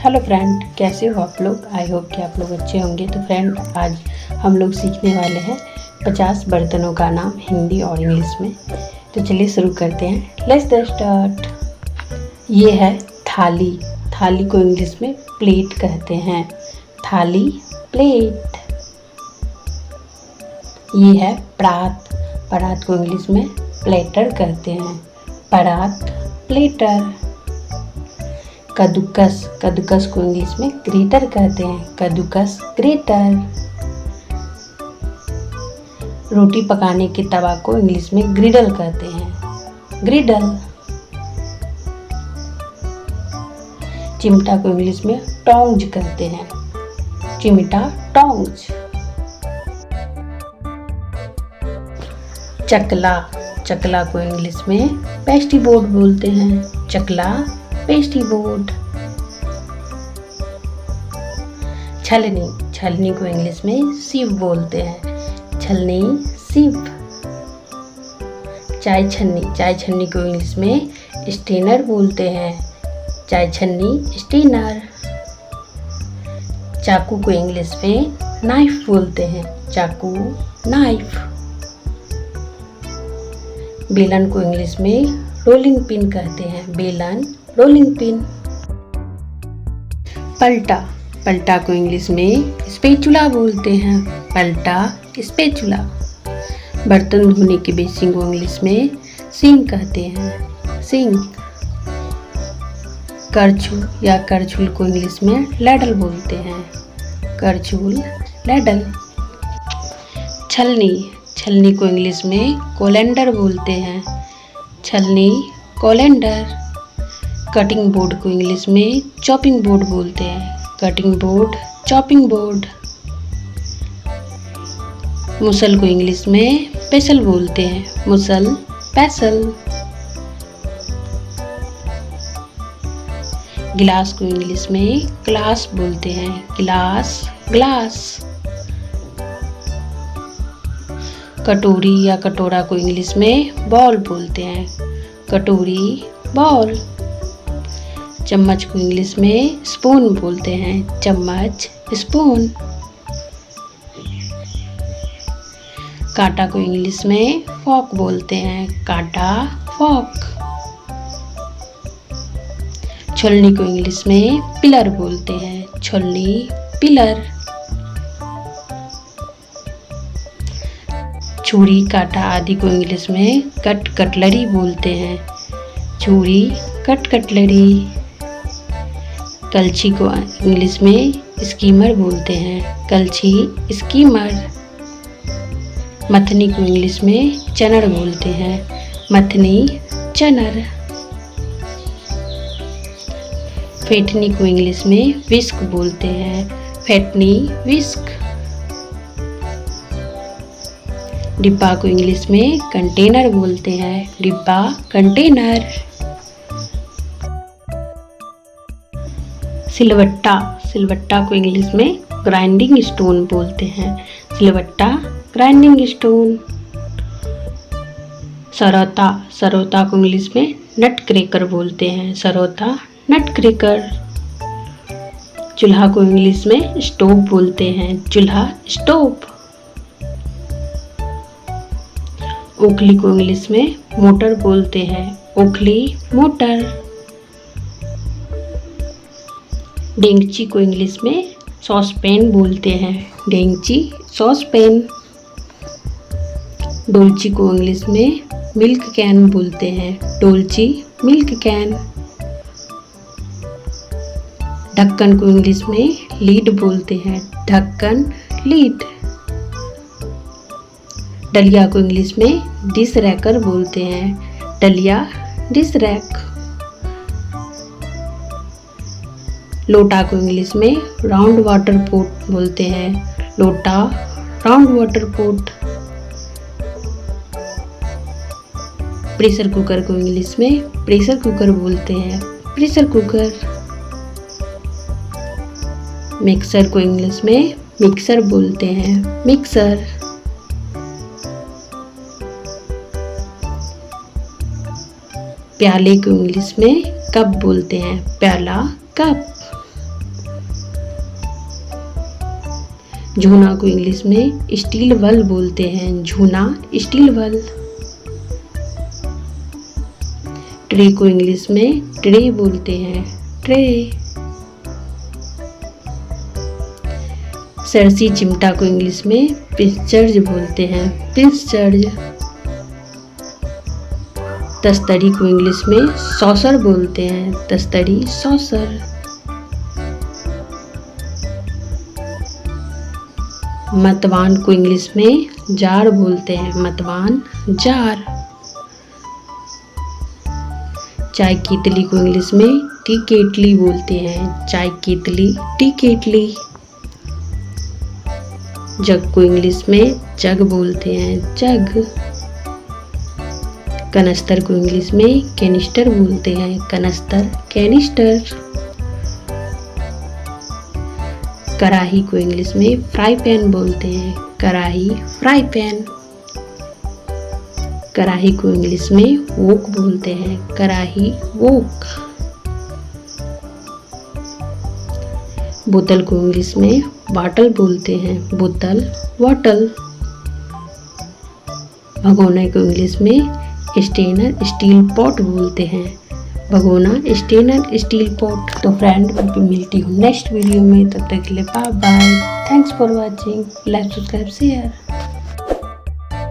Hello friend, कैसे हो आप लोग। आई होप कि आप लोग अच्छे होंगे। तो फ्रेंड, आज हम लोग सीखने वाले हैं 50 बर्तनों का नाम हिंदी और इंग्लिश में। तो चलिए शुरू करते हैं। Let's start. ये है थाली। थाली को इंग्लिश में प्लेट कहते हैं। थाली, प्लेट। ये है परात। परात को इंग्लिश में प्लेटर कहते हैं। परात, प्लेटर। कद्दूकस। कद्दूकस को इंग्लिश में ग्रेटर कहते हैं। कद्दूकस, ग्रेटर। रोटी पकाने के तवा को इंग्लिश में ग्रिडल कहते हैं। ग्रिडल। चिमटा को इंग्लिश में टोंग्ज कहते हैं। चिमटा, टोंग्ज। चकला। चकला को इंग्लिश में पेस्ट्री बोर्ड बोलते हैं। चकला, पेस्ट्री बोर्ड। छलनी। छलनी को इंग्लिश में सिव बोलते हैं। छलनी, सिव। चाय छन्नी। चाय छन्नी को इंग्लिश में स्टेनर बोलते हैं। चाय छन्नी, स्टेनर। चाकू को इंग्लिश में नाइफ बोलते हैं। चाकू, नाइफ। बेलन को इंग्लिश में रोलिंग पिन कहते हैं। बेलन, रोलिंग पिन। पलटा। पलटा को इंग्लिश में स्पैचुला बोलते हैं। पलटा, स्पैचुला। बर्तन धोने के बेसिन को इंग्लिश में सिंक कहते हैं। सिंक। करछुल या करछुल को इंग्लिश में लैडल बोलते हैं। करछुल, लैडल। छलनी। छलनी को इंग्लिश में कोलेंडर बोलते हैं। छलनी, कोलेंडर। कटिंग बोर्ड को इंग्लिश में चॉपिंग बोर्ड बोलते हैं। Cutting board, chopping board. मुसल को इंग्लिश में पेसल बोलते हैं। मुसल, पेसल। गिलास को इंग्लिश में ग्लास बोलते हैं। गिलास, ग्लास। कटोरी या कटोरा को इंग्लिश में बॉल बोलते हैं। कटोरी, बॉल। चम्मच को इंग्लिश में स्पून बोलते हैं। चम्मच, स्पून। कांटा को इंग्लिश में फॉक बोलते हैं। कांटा, फॉक। छोलनी को इंग्लिश में पिलर बोलते हैं। छोलनी, पिलर। छुरी, कांटा आदि को इंग्लिश में कटलरी बोलते हैं। छुरी, कटलरी। कलछी को इंग्लिश में स्कीमर बोलते हैं। कलछी, स्कीमर। मथनी को इंग्लिश में चनर बोलते हैं। मथनी, चनर। फेटनी को इंग्लिश में विस्क बोलते हैं। फेटनी, विस्क। डिब्बा को इंग्लिश में कंटेनर बोलते हैं। डिब्बा, कंटेनर। सिलवट्टा। सिलवट्टा को इंग्लिश में ग्राइंडिंग स्टोन बोलते हैं। सिलवट्टा, ग्राइंडिंग स्टोन। सरौता। सरौता को इंग्लिश में नट क्रैकर बोलते हैं। सरौता, नट क्रैकर। चूल्हा को इंग्लिश में स्टोव बोलते हैं। चूल्हा, स्टोव। ओखली को इंग्लिश में मोटर बोलते हैं। ओखली, मोटर। डेंगची को इंग्लिश में सॉसपैन बोलते हैं। डेंगची, सॉसपैन। डोलची को इंग्लिश में मिल्क कैन बोलते हैं। डोलची, मिल्क कैन। ढक्कन को इंग्लिश में लीड बोलते हैं। ढक्कन, लीड। डलिया को इंग्लिश में डिश रैकर बोलते हैं। डलिया, डिश रैक। लोटा को इंग्लिश में राउंड वाटर पोट बोलते हैं। लोटा, round water pot. Pressure cooker को इंग्लिश में प्रेशर कुकर बोलते हैं। Pressure cooker. मिक्सर को इंग्लिश में मिक्सर बोलते हैं। मिक्सर। प्याले को इंग्लिश में कप बोलते हैं। प्याला, कप। झूना को इंग्लिश में स्टील वल बोलते हैं, झूना स्टील वल। ट्रे को इंग्लिश में ट्रे बोलते हैं, ट्रे। सरसी चिमटा को इंग्लिश में पिस्चर्ज बोलते हैं, पिस्चर्ज। तस्तरी को इंग्लिश में सॉसर बोलते हैं, तस्तरी, सॉसर। मतवान को इंग्लिश में जार बोलते हैं, मतवान, जार। चाय केतली को इंग्लिश में टी केटली बोलते हैं, चाय केतली, टी केटली। जग को इंग्लिश में जग बोलते हैं, जग। कनस्तर को इंग्लिश में कैनिस्टर बोलते हैं, कनस्तर, कैनिस्टर। कढ़ाई को इंग्लिश में फ्राई पैन बोलते हैं, कढ़ाई, फ्राई पैन। कढ़ाई को इंग्लिश में वोक बोलते हैं, कढ़ाई, वोक। बोतल को इंग्लिश में बॉटल बोलते हैं, बोतल, बॉटल। भगोना को इंग्लिश में स्टेनर स्टील पॉट बोलते हैं, भगोना, स्टेनर स्टील पॉट। तो फ्रेंड मैं मिलती हूँ नेक्स्ट वीडियो में, तब तक के लिए bye bye. Thanks for watching, like, subscribe, share.